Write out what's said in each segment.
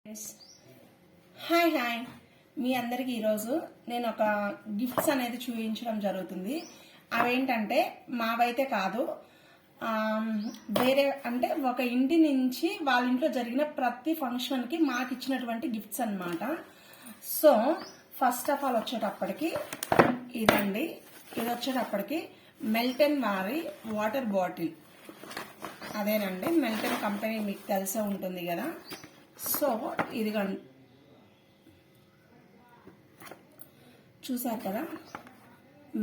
Hi hi మీ అందరికీ ఈరోజు నేను ఒక గిఫ్ట్స్ అనేది చూపించడం జరుగుతుంది. అవేంటంటే మావైతే కాదు, వేరే అంటే ఒక ఇంటి నుంచి వాళ్ళ ఇంట్లో జరిగిన ప్రతి ఫంక్షన్కి మాకు ఇచ్చినటువంటి గిఫ్ట్స్ అన్నమాట. సో ఫస్ట్ ఆఫ్ ఆల్ వచ్చేటప్పటికి ఇదండి, ఇది వచ్చేటప్పటికి మెల్టన్ వారి వాటర్ బాటిల్. అదేనండి, మెల్టన్ కంపెనీ మీకు తెలిసే ఉంటుంది కదా. సో ఇది చూసారు కదా,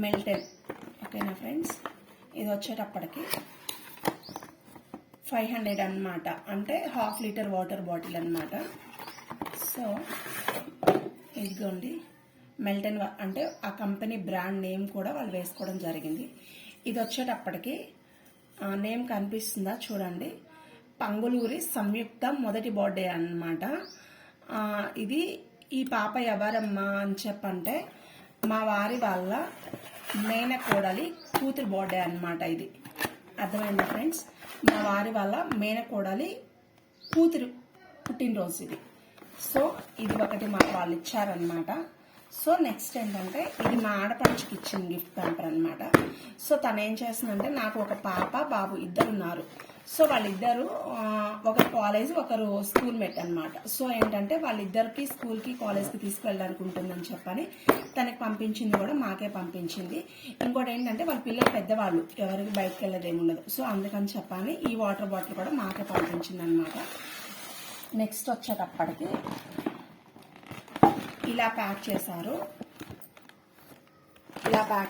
మెల్టన్. ఓకేనా ఫ్రెండ్స్, ఇది వచ్చేటప్పటికి 500 అన్నమాట, అంటే ½ లీటర్ వాటర్ బాటిల్ అన్నమాట. సో ఇదిగోండి మెల్టన్, అంటే ఆ కంపెనీ బ్రాండ్ నేమ్ కూడా వాళ్ళు వేసుకోవడం జరిగింది. ఇది వచ్చేటప్పటికి నేమ్ కనిపిస్తుందా చూడండి, పంగులూరి సంయుక్త మొదటి బర్త్డే అన్నమాట. ఇది ఈ పాప ఎవరమ్మా అని చెప్పంటే మా వారి వాళ్ళ మేనకోడలి కూతురు బర్త్డే అన్నమాట. ఇది అర్థమైందా ఫ్రెండ్స్, మా వారి వాళ్ళ మేనకోడలి కూతురు పుట్టినరోజు ఇది. సో ఇది ఒకటి మాకు వాళ్ళు ఇచ్చారనమాట. సో నెక్స్ట్ ఏంటంటే ఇది మా ఆడపడుచుకి ఇచ్చిన గిఫ్ట్ ప్యాంపర్ అనమాట. సో తను ఏం చేస్తుందంటే, నాకు ఒక పాప బాబు ఇద్దరు ఉన్నారు. సో వాళ్ళిద్దరు ఒకరు కాలేజ్ ఒకరు స్కూల్ మేట్ అనమాట. సో ఏంటంటే వాళ్ళిద్దరికి స్కూల్కి కాలేజ్కి తీసుకువెళ్ళడానికి ఉంటుందని చెప్పని తనకి పంపించింది కూడా మాకే పంపించింది. ఇంకోటి ఏంటంటే వాళ్ళ పిల్లలు పెద్దవాళ్ళు, ఎవరికి బయటకు వెళ్ళదేమి ఉండదు. సో అందుకని చెప్పని ఈ వాటర్ బాటిల్ కూడా మాకే పంపించింది అనమాట. నెక్స్ట్ వచ్చేటప్పటికి ఇలా ప్యాక్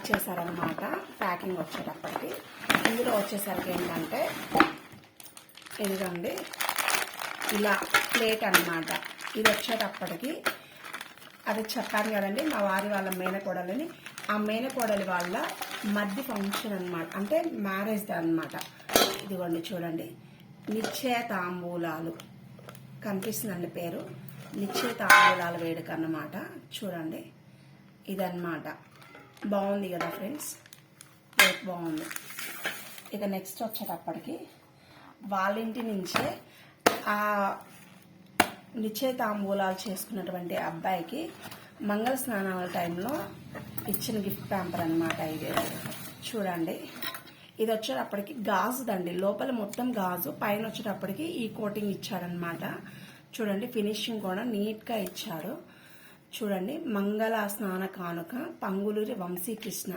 చేశారనమాట. ప్యాకింగ్ వచ్చేటప్పటికి ఇందులో వచ్చేసరికి ఏంటంటే ఇదిగోండి ఇలా ప్లేట్ అనమాట. ఇది వచ్చేటప్పటికి అది చెప్పాను కదండి, మా వారి వాళ్ళ మేనకోడలని. ఆ మేనకోడలి వాళ్ళ మధ్య ఫంక్షన్ అనమాట, అంటే మ్యారేజ్ అనమాట. ఇదిగోండి చూడండి, నిశ్చయ తాంబూలాలు కనిపిస్తుందండి పేరు, నిశ్చయ తాంబూలాల వేడుక అన్నమాట. చూడండి ఇదన్నమాట. బాగుంది కదా ఫ్రెండ్స్, కేక్ బాగుంది. ఇక నెక్స్ట్ వచ్చేటప్పటికి వాళ్ళ ఇంటి నుంచే ఆ నిశ్చయ తాంబూలాలు చేసుకున్నటువంటి అబ్బాయికి మంగళ స్నానాల టైంలో ఇచ్చిన గిఫ్ట్ ప్యాంపర్ అనమాట. ఇది చూడండి, ఇది వచ్చేటప్పటికి గాజుదండి, లోపల మొత్తం గాజు, పైన వచ్చేటప్పటికి ఈ కోటింగ్ ఇచ్చాడనమాట. చూడండి ఫినిషింగ్ కూడా నీట్గా ఇచ్చాడు. చూడండి, మంగళ స్నాన కానుక పంగులూరి వంశీకృష్ణ,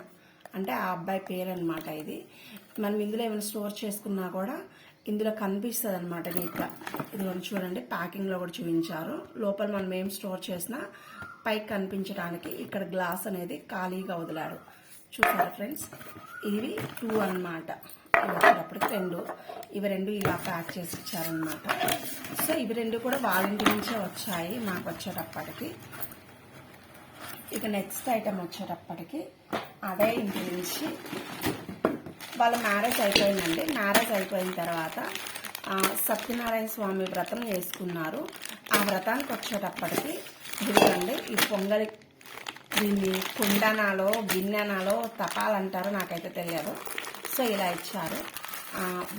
అంటే ఆ అబ్బాయి పేరు అనమాట. ఇది మనం ఇందులో ఏమైనా స్టోర్ చేసుకున్నా కూడా ఇందులో కనిపిస్తుంది అనమాట నీట్గా. ఇది చూడండి ప్యాకింగ్లో కూడా చూపించారు. లోపల మనం ఏం స్టోర్ చేసినా పైకి కనిపించడానికి ఇక్కడ గ్లాస్ అనేది ఖాళీగా వదిలాడు. చూసారా ఫ్రెండ్స్, ఇవి 2 అనమాట. ఇవి వచ్చేటప్పటికి 2, ఇవి 2 ఇలా ప్యాక్ చేసి ఇచ్చారనమాట. సో ఇవి 2 కూడా వాళ్ళ ఇంటి నుంచే వచ్చాయి మాకు వచ్చేటప్పటికి. ఇక నెక్స్ట్ ఐటమ్ వచ్చేటప్పటికి అదే ఇంటి నుంచి వాళ్ళ మ్యారేజ్ అయిపోయిందండి. మ్యారేజ్ అయిపోయిన తర్వాత సత్యనారాయణ స్వామి వ్రతం చేసుకున్నారు. ఆ వ్రతానికి వచ్చేటప్పటికి ఇదిగోండి ఈ పొంగలి, దీన్ని కుండనాలో గిన్నెనాలో తపాలంటారో నాకైతే తెలియదు. సో ఇలా ఇచ్చారు.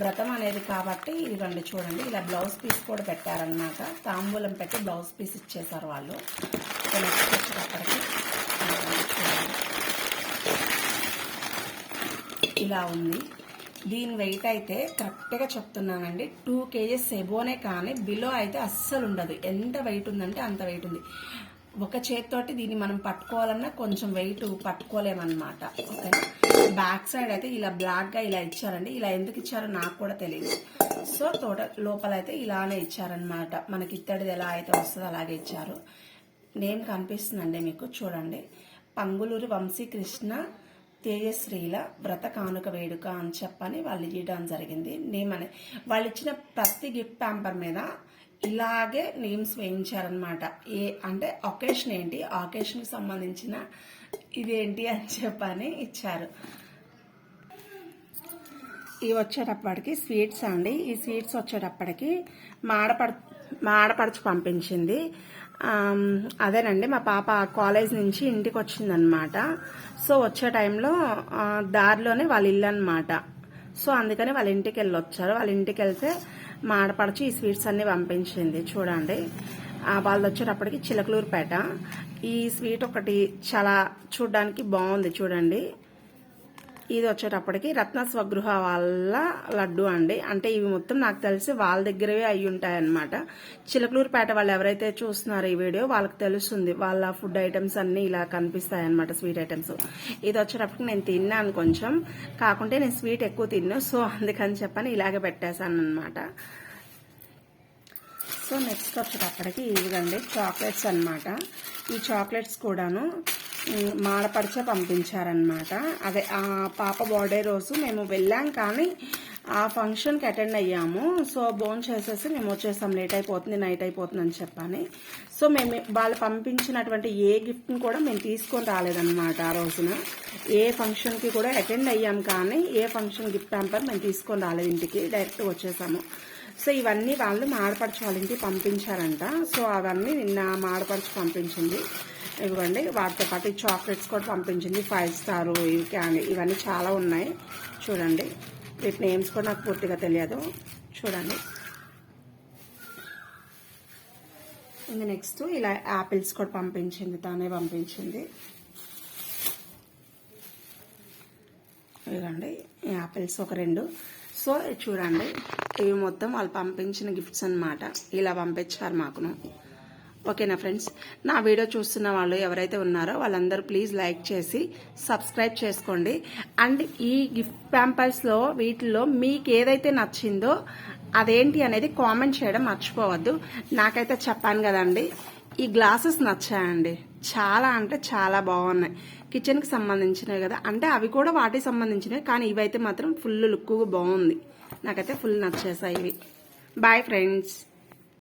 వ్రతం అనేది కాబట్టి ఇదిగోండి చూడండి, ఇలా బ్లౌజ్ పీస్ కూడా పెట్టారనమాట. తాంబూలం పెట్టి బ్లౌజ్ పీస్ ఇచ్చేసారు వాళ్ళు. నెక్స్ట్ వచ్చేటప్పటికి ఇలా ఉంది. దీని వెయిట్ అయితే కరెక్ట్గా చెప్తున్నానండి 2 kgs ఎబోనే, కానీ బిలో అయితే అస్సలు ఉండదు. ఎంత వెయిట్ ఉందంటే అంత వెయిట్ ఉంది. ఒక చేతితోటి దీన్ని మనం పట్టుకోవాలన్నా కొంచెం వెయిట్ పట్టుకోలేమన్నమాట. ఓకేనా, బ్యాక్ సైడ్ అయితే ఇలా బ్లాక్గా ఇలా ఇచ్చారండి. ఇలా ఎందుకు ఇచ్చారో నాకు కూడా తెలియదు. సో లోపల అయితే ఇలానే ఇచ్చారనమాట. మనకి ఇత్తడిది ఎలా అయితే వస్తుందో అలాగే ఇచ్చారు. నేమ్ కనిపిస్తుందండి మీకు, చూడండి, పంగులూరి వంశీకృష్ణ తేజశ్రీల వ్రత కానుక వేడుక అని చెప్పని వాళ్ళు ఇవ్వడం జరిగింది. నేమ్ అనే వాళ్ళు ఇచ్చిన ప్రతి గిఫ్ట్ ప్యాంపర్ మీద ఇలాగే నేమ్స్ వేయించారనమాట. అంటే ఒకేషన్ ఏంటి, ఒకేషన్కి సంబంధించిన ఇదేంటి అని చెప్పని ఇచ్చారు. ఇవి వచ్చేటప్పటికి స్వీట్స్ అండి. ఈ స్వీట్స్ వచ్చేటప్పటికి మా ఆడపడుచు పంపించింది. అదేనండి, మా పాప కాలేజ్ నుంచి ఇంటికి వచ్చిందనమాట. సో వచ్చే టైంలో దారిలోనే వాళ్ళ ఇల్లు అనమాట. సో అందుకని వాళ్ళ ఇంటికి వెళ్ళొచ్చారు. వాళ్ళ ఇంటికి వెళ్తే మా ఆడపడుచు ఈ స్వీట్స్ అన్ని పంపించింది. చూడండి వాళ్ళది వచ్చేటప్పటికి చిలకలూరుపేట. ఈ స్వీట్ ఒకటి చాలా చూడడానికి బాగుంది చూడండి. ఇది వచ్చేటప్పటికి రత్న స్వగృహ వాళ్ళ లడ్డు అండి. అంటే ఇవి మొత్తం నాకు తెలిసి వాళ్ళ దగ్గరవే అయి ఉంటాయన్నమాట. చిలకలూరుపేట వాళ్ళు ఎవరైతే చూస్తున్నారో ఈ వీడియో వాళ్ళకి తెలుస్తుంది. వాళ్ళ ఫుడ్ ఐటమ్స్ అన్ని ఇలా కనిపిస్తాయి అనమాట, స్వీట్ ఐటమ్స్. ఇది వచ్చేటప్పటికి నేను తిన్నాను కొంచెం, కాకుంటే నేను స్వీట్ ఎక్కువ తిన్ను, సో అందుకని చెప్పని ఇలాగే పెట్టేశాను అనమాట. సో నెక్స్ట్ వచ్చేటప్పటికి ఇవిగండి చాక్లెట్స్ అనమాట. ఈ చాక్లెట్స్ కూడాను మా ఆడపడిచే పంపించారనమాట. అదే ఆ పాప బర్త్డే రోజు మేము వెళ్ళాం, కానీ ఆ ఫంక్షన్కి అటెండ్ అయ్యాము. సో భోజనం చేసేసి మేము వచ్చేసాం, లేట్ అయిపోతుంది, నైట్ అయిపోతుంది అని చెప్పని. సో మేము వాళ్ళు పంపించినటువంటి ఏ గిఫ్ట్ని కూడా మేము తీసుకొని రాలేదన్నమాట. ఆ రోజున ఏ ఫంక్షన్కి కూడా అటెండ్ అయ్యాం, కానీ ఏ ఫంక్షన్ గిఫ్ట్ హ్యాంపర్ మేము తీసుకొని రాలేదు, ఇంటికి డైరెక్ట్ వచ్చేసాము. సో ఇవన్నీ వాళ్ళు మా ఆడపడుచు వాళ్ళ ఇంటికి పంపించారంట. సో అవన్నీ నిన్న మా ఆడపడుచు పంపించింది. ఇవ్వండి, వాటితో పాటు ఈ చాక్లెట్స్ కూడా పంపించింది, 5 స్టార్, ఇవి క్యాండీ, ఇవన్నీ చాలా ఉన్నాయి చూడండి. వీటి నేమ్స్ కూడా నాకు పూర్తిగా తెలియదు చూడండి. ఇంకా నెక్స్ట్ ఇలా యాపిల్స్ కూడా పంపించింది, తానే పంపించింది. ఇవ్వండి యాపిల్స్ ఒక 2. సో చూడండి, ఇవి మొత్తం వాళ్ళు పంపించిన గిఫ్ట్స్ అన్నమాట. ఇలా పంపించారు మాకును. ఓకేనా ఫ్రెండ్స్, నా వీడియో చూస్తున్న వాళ్ళు ఎవరైతే ఉన్నారో వాళ్ళందరూ ప్లీజ్ లైక్ చేసి సబ్స్క్రైబ్ చేసుకోండి. అండ్ ఈ గిఫ్ట్ ప్యాంపర్స్లో వీటిల్లో మీకు ఏదైతే నచ్చిందో అదేంటి అనేది కామెంట్ చేయడం మర్చిపోవద్దు. నాకైతే చెప్పాను కదండి, ఈ గ్లాసెస్ నచ్చాయండి, చాలా అంటే చాలా బాగున్నాయి. కిచెన్కి సంబంధించినవి కదా, అంటే అవి కూడా వాటికి సంబంధించినవి, కానీ ఇవైతే మాత్రం ఫుల్ లుక్గా బాగుంది. నాకైతే ఫుల్ నచ్చేసాయి ఇవి. Bye friends.